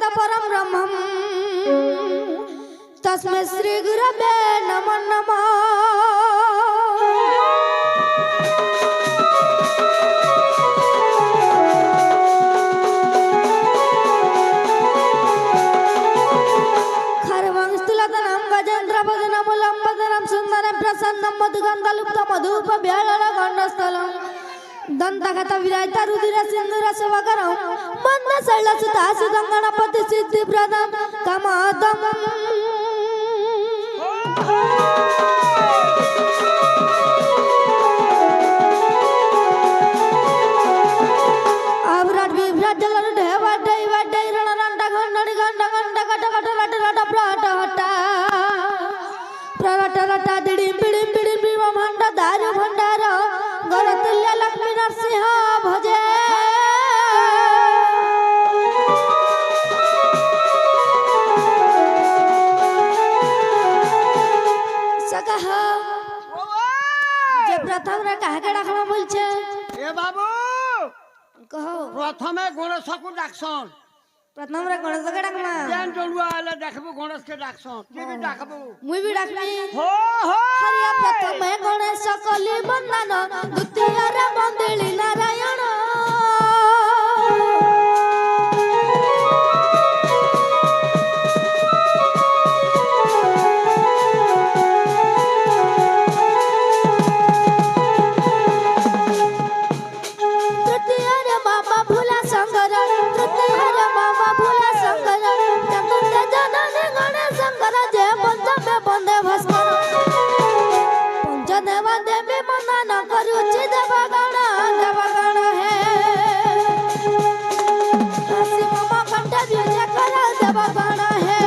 जगत परम ब्रह्मम तस्मै श्री गुरवे नमो नमः। प्रसन्नम मधुगंधलुप्त मधुप ब्यालल गंडस्थलम दंतगत विरायता रुधिर सिंधुर शवकरम मंद शैल सुता सुगंगणपति सिद्धि प्रदम कमादम। अवरट विभ्रट जलर ढेवा ढेवा ढेरण रंड घंड घंड घंड कट कट रट रट प्लाट हटा प्ररट रटा दिडिम बिडिम बिडिम बिडिम भंड दारु भंडार गरतुल्य लक्ष्मी नरसिंह भजे। सकह जे प्रथम रे काहे के डाकमा बोलछे ए बाबू कहो प्रथमे गणेश को डाकसन प्रथम रे गणेश के डाकमा जेन जलुआ आले देखबो गणेश के डाकसन के भी डाकबो मुई भी डाकनी हो हो हरिया प्रथमे गणेश कली बंदन द्वितीय रे मंदिली नारायण। तृतीय रे बाबा भोला शंकर तृतीय रे बाबा भोला शंकर चतुर्थ जननी गणेश शंकर जय पंचमे बंदे भास्कर पंचदेव देवी वंदन करुचि देवगण देवगण हे काशी मामा कंठ विजय कर देवगण हे।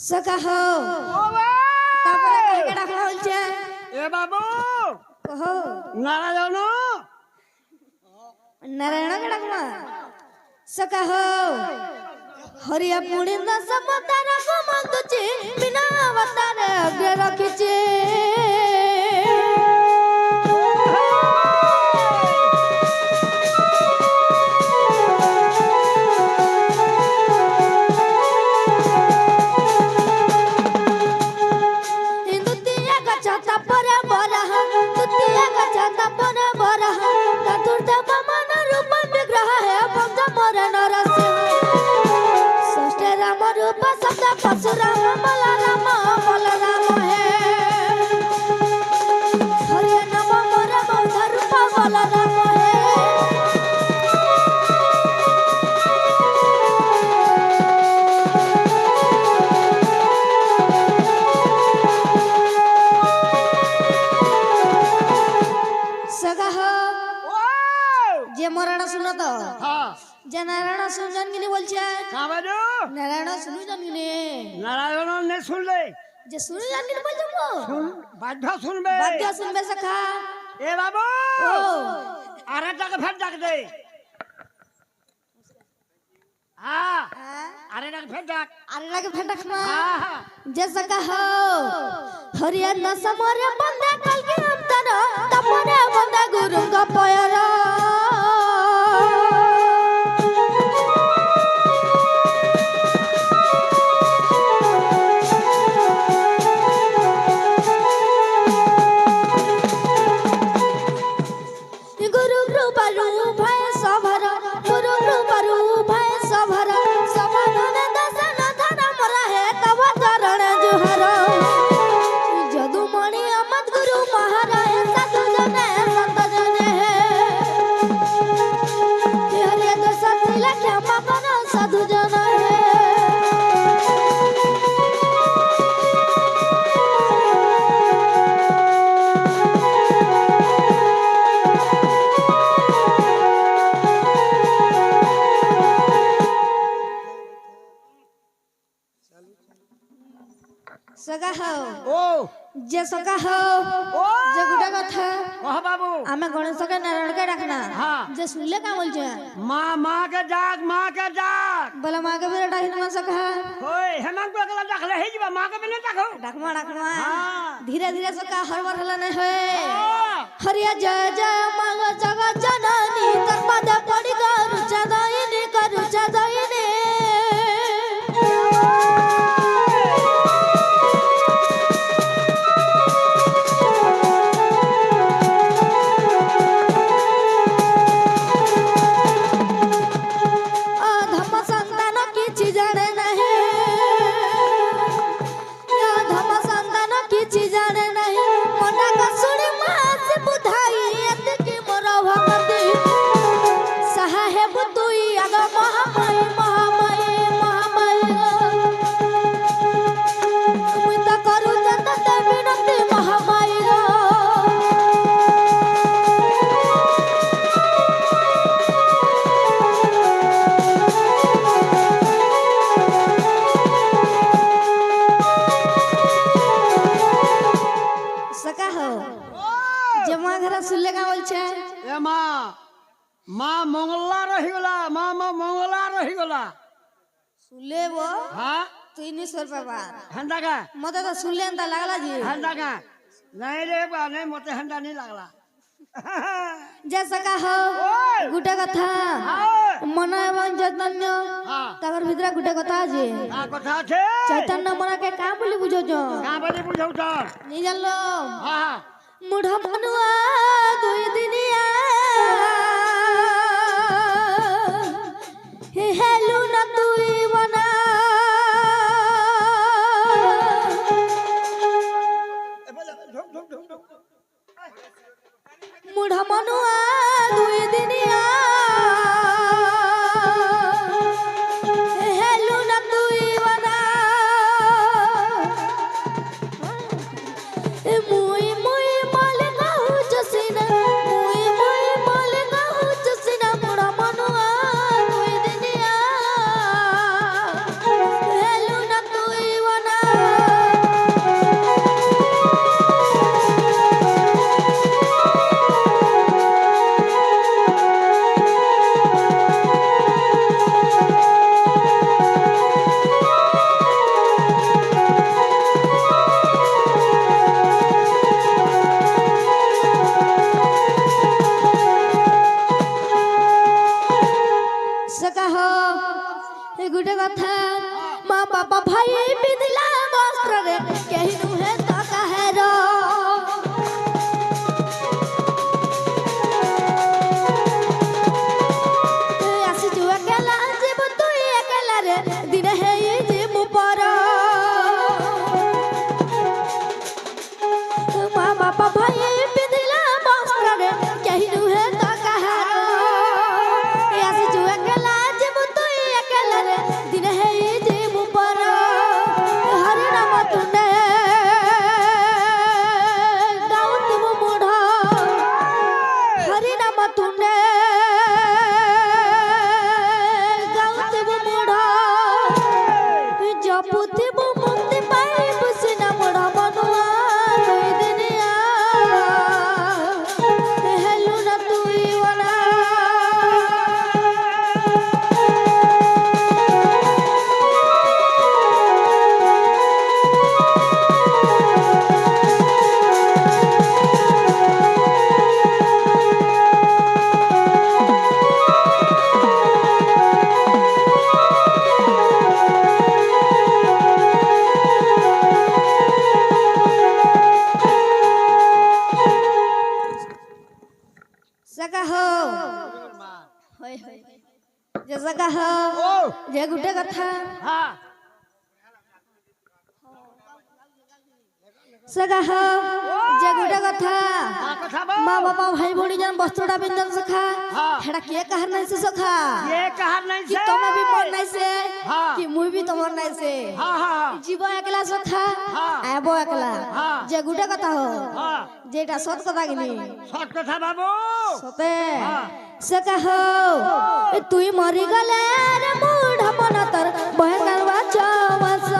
सकहो तापरे काहे के डाकमा होलछे ए बाबू कहो नारायण नारायण के डाकमा सकहो हरिया पुणिंद समतार को मंदुची बिना अवतार अग्र रखिचे। परशुराम बलराम बलराम है हरिया नम मोर बौद्ध रूप बलराम है। सगह जे मरण सुनो तो हां जे नारायण सुनजन गिनी बोलछे का बाजू नारायण सुनजन गिनी नारायण ने सुन ले जे सुनजन गिनी बोलछो सुन बाध्य सुनबे बाध्य सुनबे सखा ए बाबू ओ अरे तक फेर डाक दे हां अरे तक फेर डाक अरे लगे फटकमा हां जे सका हो हरिया न समरे बंदे कल के अंतर तपरे बंदे गुरु का पयरा गुरु कृपा रूप है सभर गुरु कृपा रूप है सभर सभर दर्शन धर्म रहे तब चरण जुहर जदुमणि अमत गुरु महाराज साधु जने संत जने जे सका हो ओ जे गुटा कथा कह बाबू आमे गणेश के नारायण के डाकना हाँ। जे सुनले का बोल छे माँ के जाग बोला माँ के बेटा डाहिन मा सका होय हेमंत को अगला डाकले हे जीवा माँ के बिना डाको डाकमा हाँ। धीरे धीरे सका हरवर हला नहीं होए हाँ। हरिया जय जय मांग जगत जननी तत्पद पड़ी करू चदाइनी माँ मंगला रहीगला सुले वो हाँ 300 रुपया बार हंडा का मते तो सुले अंदा लागला जी हंडा का नहीं रे बा नहीं मते हंडा नहीं लागला जैसा का हो गुटे कथा मन एवं चैतन्य तगर भितरा गुटे कथा जे आ कथा छे चैतन्य मना के का बोली बुझो जो का बोली बुझौ त नहीं जानलो हां मुढ़ा मनुआ दुई दिनिया हे हेलु न तुई बना मुढ़ा मनुआ दुई दिनिया हे हेलु न तुई बना मुई मुई माल गाहु जसिना मुई मुई माल गाहु जसिना मुढ़ा मनुआ दुई दिनिया हेलु न तुई बना सका हो ए गुटे कथा माँ बापा भाई पिंधला वस्त्र रे केहि नुहे तो कहे रो आसी तू अकेला जीव तू अकेला रे दिन है ये जीव पर माँ बापा भाई पिंधला वस्त्र रे केहि नुहे तो कहे रो आसी तू अकेला जीव तू अकेला रे दिन है ये जीव पर हरि नाम तुने गाँव तुम बूढ़ा हरि नाम तुने गाँव तुम बूढ़ा जपु थिबु मुक्ति पाइबु सिना बूढ़ा मनुआ दुई दिनिया हेलु न तुई वना सका हो होय होय जे सका हो जे गुटे कथा हां सका हो जे गुटे कथा आ कथा बा माँ बापा भाई भौणी जन वस्त्रटा पिंधन सखा हाँ। हेडा के कहर नहीं से सखा ये कहर नहीं कि से तुम भी मन नहीं से हाँ। कि मुई भी तुमर नहीं से हां हां जीव एकला सखा हाँ। आबो एकला हाँ। जे गुटे कथा हो हां जेटा सत कथा गिनी सत कथा बाबू सते हाँ। सका हो तुई मरी गले रे मुढ़ा मन तर बहनवा चवस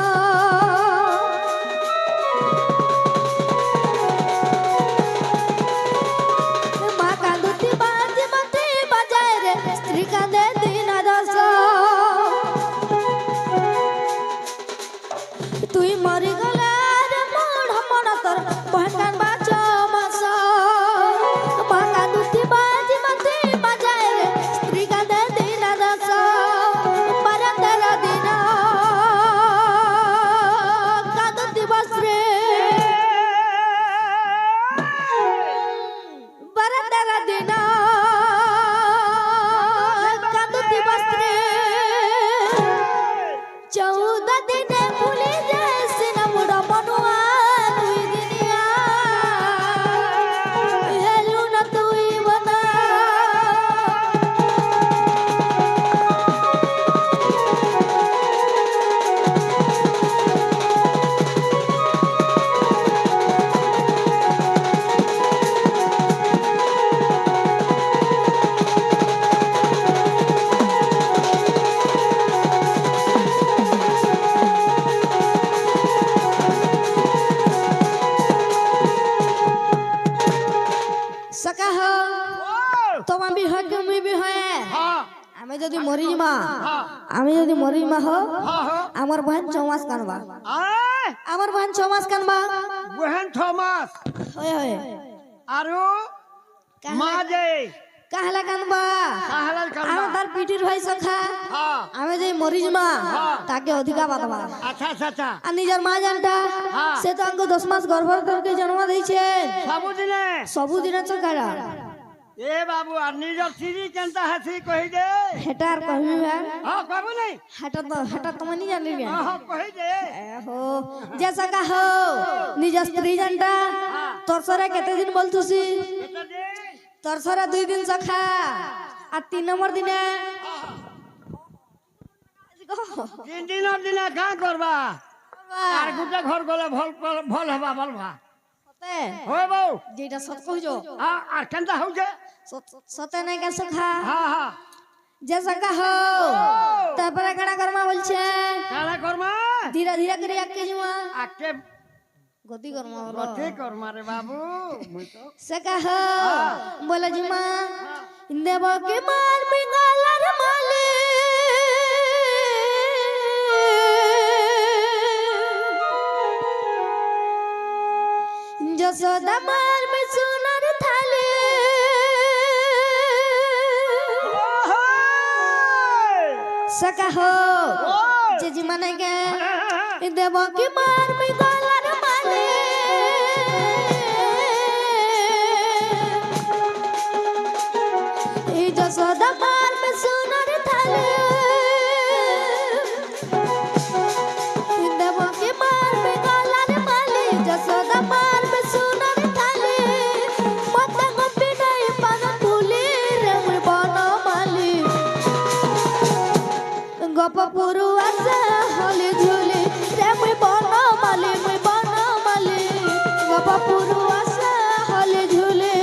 তোমার বিহয় তুমি বিহয়ে হ্যাঁ আমি যদি মরিমা হ্যাঁ আমি যদি মরিমা হো হ্যাঁ হ্যাঁ আমার বহন 6 মাস কানবা আয় আমার বহন 6 মাস কানবা বহেন থমাস হয় হয় আরো মা যে কাহলা কানবা কাহলাল কান্দা আমার তার পিটির ভাই সখা হ্যাঁ আমি যে মরিমা হ্যাঁ। তাকে অধিকা বাদবা আচ্ছা আচ্ছা আচ্ছা আর নিজের মা জানটা হ্যাঁ। সে তো আমাকে 10 মাস গর্ভধারণকে জন্ম দিয়েছে ସବୁଦିନେ ସବୁদিন সকারা এ বাবু আর নিজর সিরি কেনতা হাসি কহি দে হেটা আর কহিবি ভাই হ্যাঁ কবু নাই হেটা তুমি নি জানলি না হ্যাঁ কহি দে হো যে সকা হো নিজ স্ত্রী জানটা তোর সরে কেতে দিন বলতুছি এটা দে তোর সরে 2 দিন সখা আর 3 নম্বর দিনে তিন দিনের দিনে কাঁ করবা আর গোটে ঘর গলে ভাল ভাল হবা বলবা হয় বউ যেটা সত কইছো আর কেনতা হউছে সতে নাই কা সখা হ্যাঁ হ্যাঁ যে সকা হো তারপরে কাড়া কর্মা বলছে কারা করমা ধীরে ধীরে করে আকে জমা আকে গতি কর্মা গতি করমা রে বাবু মুই তো সকা হো বলে জমা দেব কি মার বিঙ্গালার মালে যশোদা মার মে সোনার থালে সকা হো যে মানে গে দেব কি মার বিঙ্গালার মালে এই যশোদা মার মে সোনার থালে দেব কি মার বিঙ্গালার মালে যশোদা মার মে সোনার থালে মত গপি নাই পান ফুলে রে মুই বনমালি গপ পুরু আসা হলে ঝুলে রে মুই বনমালি গপ পুরু আসা হলে ঝুলে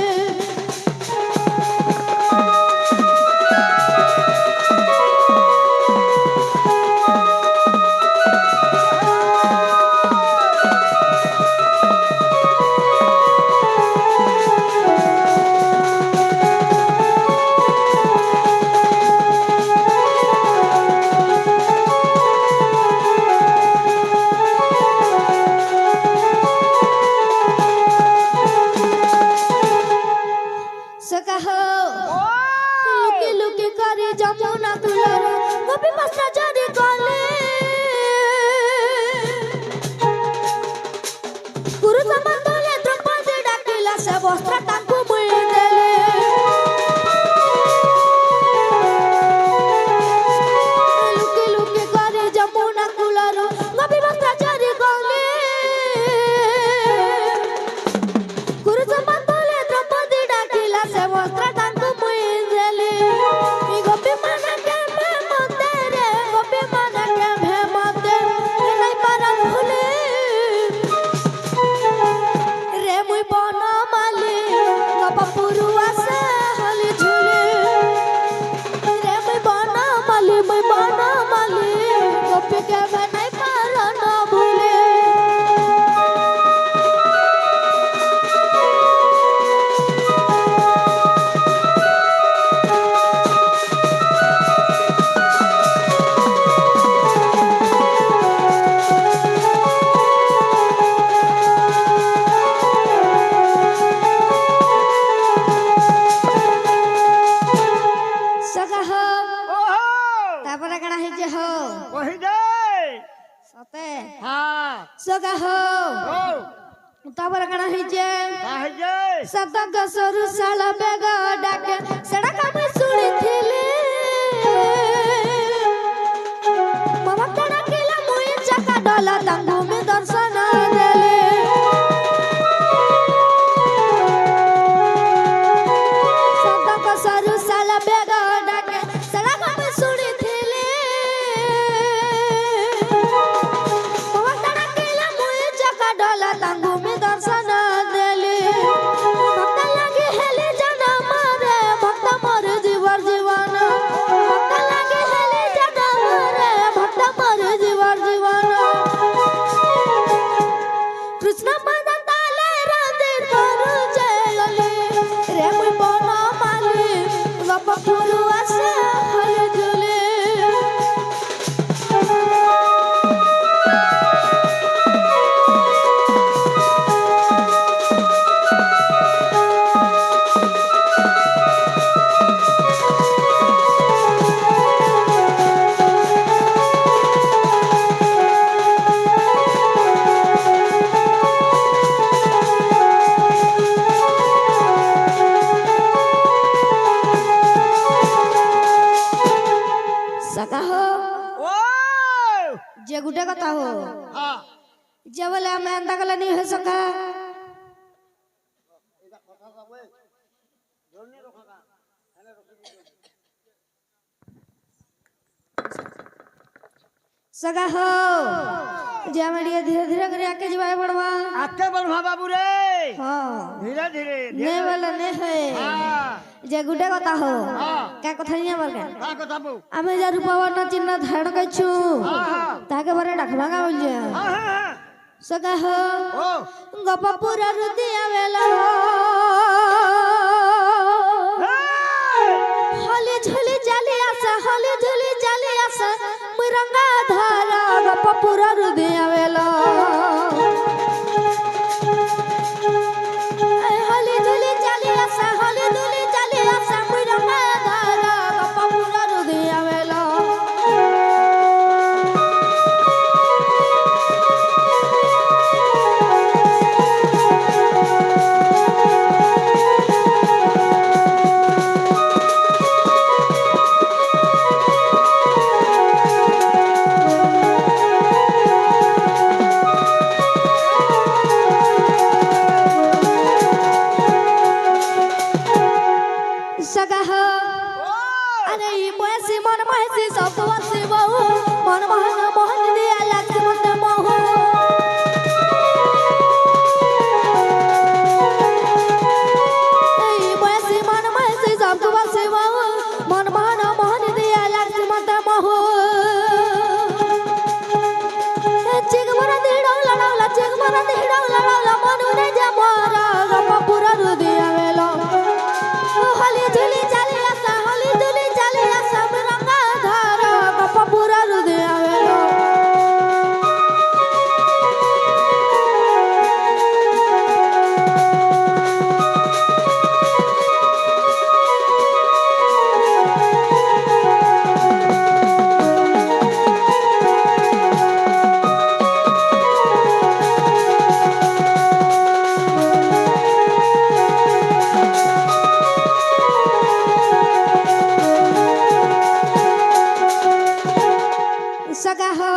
সকা হো লুকি লুকি করে যমুনা তুলার গোপী পাশা জরে গলে গুরু সমান্তলে দ্রৌপদী ডাকিলা সে বস্ত্র তাকু মুই দেলে লুকি লুকি করে যমুনা তুলার গোপী পাশা জরে গলে গুরু সমান্তলে দ্রৌপদী ডাকিলা সে বস্ত্র তাকু মুই দেলে ই গোপী মানে কে মতে রে গোপী মানে কে মতে নাই পারা ভুলে রে মুই বনমালি গপ পুরু আসা হলি ঝুলে রে মুই বনমালি গোপী কে নাই পারা না ভুলে সকা হো ওহো তারপরে কাড়া হইছে হো কহি দে সতে হ্যাঁ সকা হো ও তারপরে কাড়া হইছে কাহি দে সতক সরু সাল বেগ ডাকে সড়ক আমি শুনিଥିଲି মামা কাড়া কেলা মুই চাকা ডলা তাঙ্গু মে দর্শন দেলে সতক সরু সাল বেগ ডাকে সড়ক আমি শুনিଥିଲି মামা কাড়া কেলা মুই চাকা ডলা তাঙ্গু মে দর্শন দেলে ভক্ত লাগি হেলে জানা মারে ভক্ত মোর জীবর জীবন ভক্ত লাগি হেলে জানা মারে ভক্ত মোর জীবর জীবন गुटे कथा हो हाँ जे बोले हम अंदा गला नहीं हो सका सगा हो जे हम धीरे धीरे करे आके जवाए बढ़वा आके बढ़वा बाबू रे हां धीरे धीरे नहीं वाला नहीं है हां जे गुटे कथा हो हां का कथा नहीं बरका का कथा बो आमे जा रूपावा न चिन्ह धारण कछु हां ताके बरे डाखला का बोल जा हां सगा हो ओ गपपुर रुदिया वेला हली झुली जाली आसा हली झुली जाली आसा मुरंगा धारा गपपुर रुदिया वेला हली झुली जाली आसा हली झुली जाली आसा मुरंगा धारा गपपुर रुदिया वेला सगा हो अरे ई मोहसी मन मोहसी सब वसी बहु मन मोहन मोहन दिया लाग मत मोह ई मोहसी मन मोहसी सब वसी बहु मन मोहन मोहन दिया लाग मत मोह चिग मरा दिडो लडला चिग मरा दिडो लडला मनु ने जा मोरा गपपुर रुदिया वेलो हली झुली चाली आसा हली झुली चाली आसा रंगा धारा गपपुर रुदिया वेलो सगा हो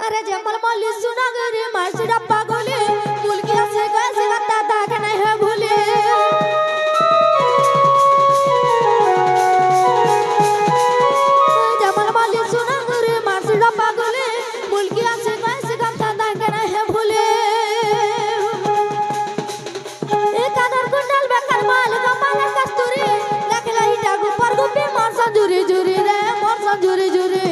अरे जमल मल्ली सुना गरे मासुरा पागोले मुलकिया से कैसे गता ताक नहीं है भूले जमल मल्ली सुना गरे मासुरा पागोले मुलकिया से कैसे गता ताक नहीं है भूले एक आदर कुंडल बेकर माल कमाल कस्तूरी लखला ही डागू पर गुपे मोर संजुरी जुरी रे मोर संजुरी जुरी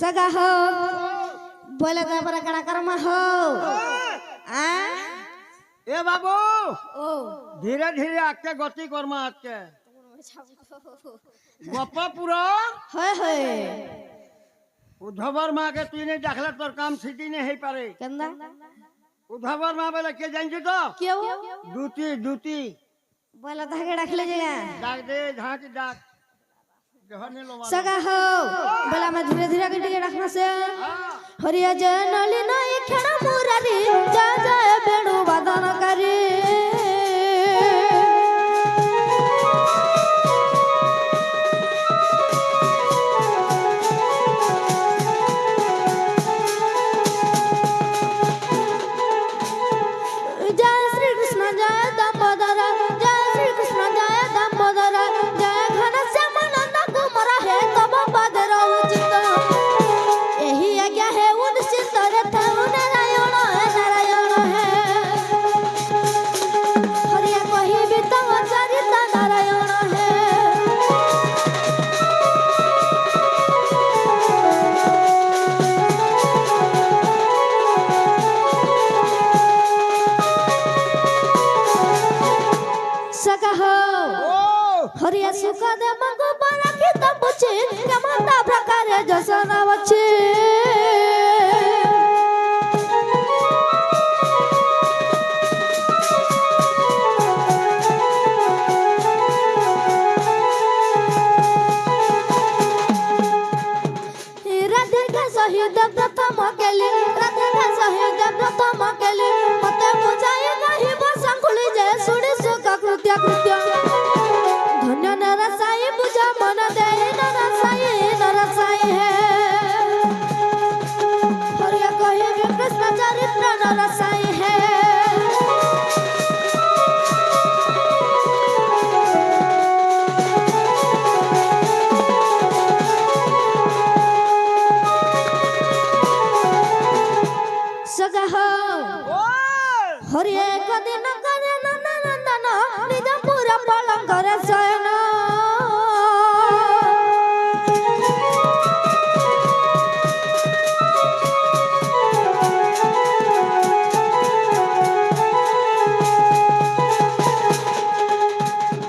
सगा हो बोले का बरा कड़ा करमा हो आ ए बाबू ओ धीरे धीरे आके गति करमा आके गपपुर होय होय उद्धवर माँ के तुने देखला तोर काम सीटी नहीं है पारे कंदा उद्धवर माँ बोले के जान तो क्यों दूती दूती बोला धागे रखले जगह डाक दे झांकी डाक जहने लो सगा हो बोला मैं धीरे धीरे गड्डी रखना से हरिया जनली नहीं खेड़ा मुरारी जा जा बेणु वादन करे जय श्री कृष्ण जय दामोदर जय श्री कृष्ण जय दामोदर जय घनश्याम नंद कुमार है तब पदर उचित यही आज्ञा है उन सिंदर नारायण है नारायण है हरिया सुखा दे मंगो पारा की तबुची कमंदा प्रकारे जसना वची राधिका शहीद प्रथम केली राधिका शहीद प्रथम केली मते बुझाई नाही बसंकुली जे सुडी सुख कृत्य कृत्य धन्य नरसाई बुझा मन दे नरसाई है हरिया कहे कृष्ण चरित्र नरसाई है हरिया एक दिन करे नंदन निजामपुर पलंगर शयन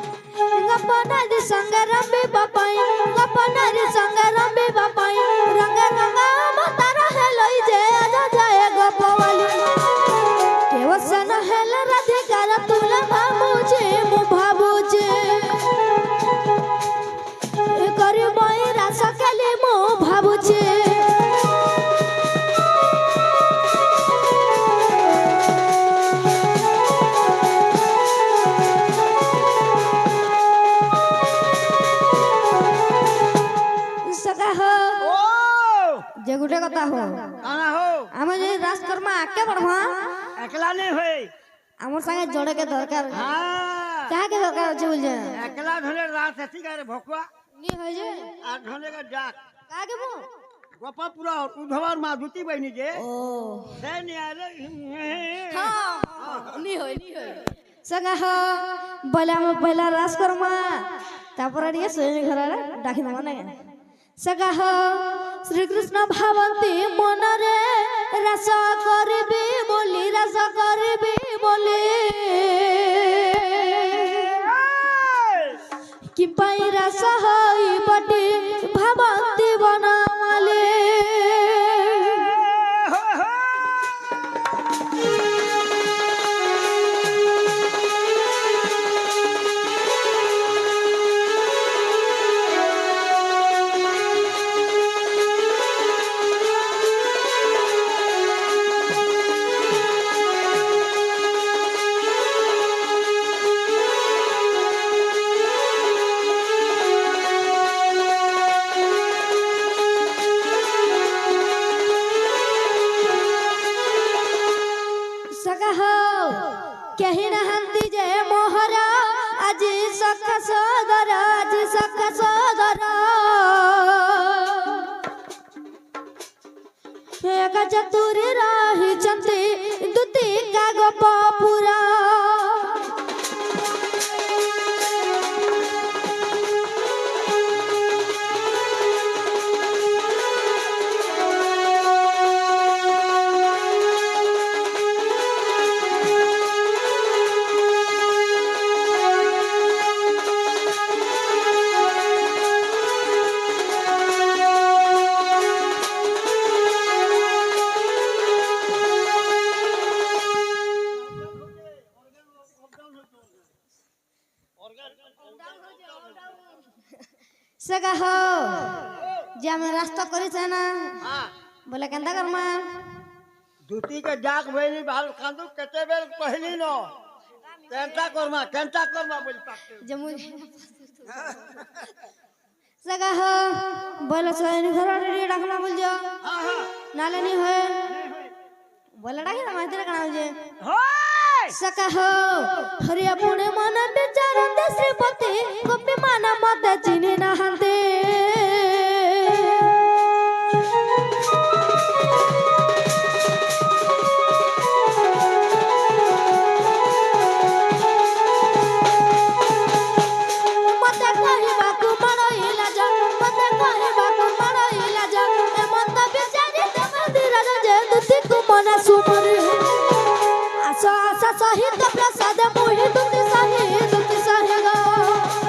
गपनारी संग रंबी बापाई गपनारी संग रंबी बापाई रंग रंगा मतारा है लई जे आजा जाए गपवाली केवसन हेल राधिकार तुला भाबुचे मु भाबुचे ए करी बई रास केली मु भाबुचे सका हो जे गुटे कथा हो आना हो आमे जे राजकर्मा आके बढ़वा एकला नहीं होई हमर संगे जोड़े के दरकार हां क्या के दरकार अछि बोल जे एकला धने रात एथी करे भोकवा नी होय जे आ धने का डाक का के बो गोपा पूरा उधवर मा दुती बहिनी जे ओ से नि आले हां नी होय संगा हो बोले हम पहला राजकर्मा तापर ये सोय घर डाकी ना ना सगा हो श्री कृष्ण भावंती मन रे रस करबी बोली कि पाई रस होई बटी भावंती बनावाले कहीं नहंती जे मोहरा आज सख सदर एक चतुर राही चंदी दुती का गोपा पूरा सगा हो जे हमें रास्ता करी छे ना हां बोले केंदा करमा दुती के डाक बहिनी बाल कांदू कते बेर पहली नो केंता करमा बोल पाते जमु सगा हो बोले सोनी घर रे डाकना बोल जो हां हां नाले नहीं होए बोले डाके ना माते कना जे होय सका हो हरिया पुणे मन विचारते श्रीपति गोपी माना मत चिनी नहंते सहित प्रसाद मोहि दुति सहि गो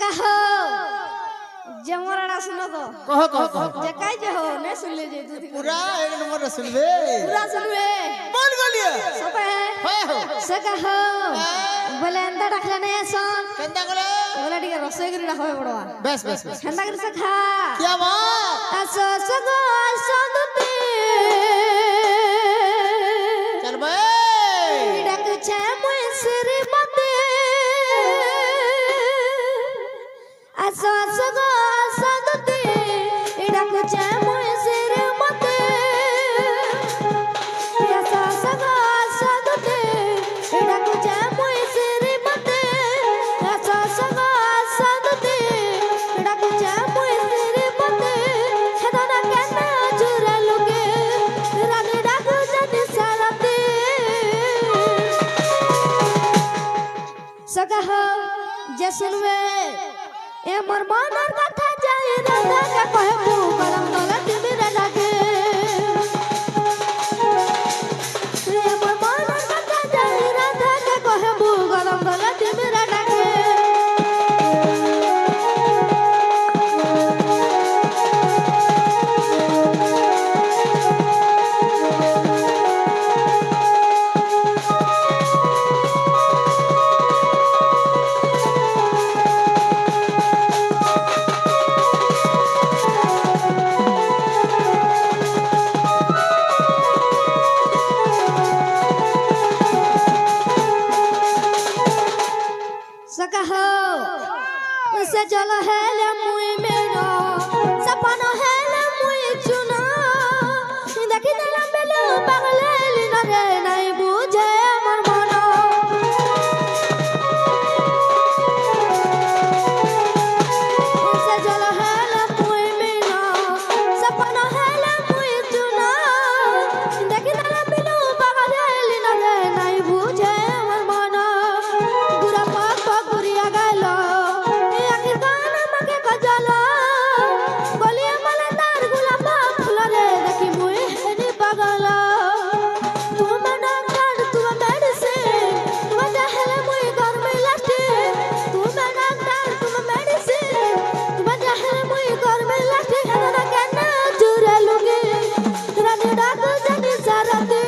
सका हो जमराड़ा सुनो तो कहो जे काई जे हो ने सुन ले जे तू पूरा एक नंबर सुनबे पूरा सुनबे बोल बोलिए सोपे हो सका हो बोले अंदर रखला नहीं सन केंदा गले बोले ठीक है रसोई करी रखबे बड़वा बस ठंडा कर सखा क्या बात असो सगो संदते चल भाई डाक छे मोय सिर मते असो सगो संदते डाक छे मोय सिर मते असो सगो संदते डाक छे मोय सिर मते असो सगो संदते डाक छे मोय सिर मते छदना केना जुरा लोगे रानी डाक जनी सारते सका हो जे सुनवे ए मोर मनर कथा जाई राधा का कहे तू करम गलत बिना लागे ए मोर मनर कथा जाई राधा का कहे तू करम गलत बिना लागे सका हो उसे चलो है ले मुई मेरो सपना है ले मुई चुना देखी ना बेलो पागले लिना रे नहीं बुझे अमर मनो उसे चलो है ले मुई मेरो सपना है ले मुई चुना देखी ना बेलो पागले लिना रे नहीं बुझे अमर मनो गुरा पाप गुरिया गलो ए आखिर गाना मके गजलो गलिया मला तार गुलाब फूल रे देखी मुई हेनी पागल तू मना कर तू मेडिसिन तू जहले मुई घर में लाठी तू मना कर तू मेडिसिन तू जहले मुई घर में लाठी हना केना जुरे लुगी रानी डाक जनी सारते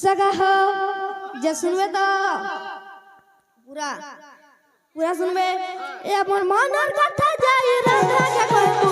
सगा हो जे सुनबे तो पूरा सुनबे ए अपन मनर कथा जाई राधा का कहे तू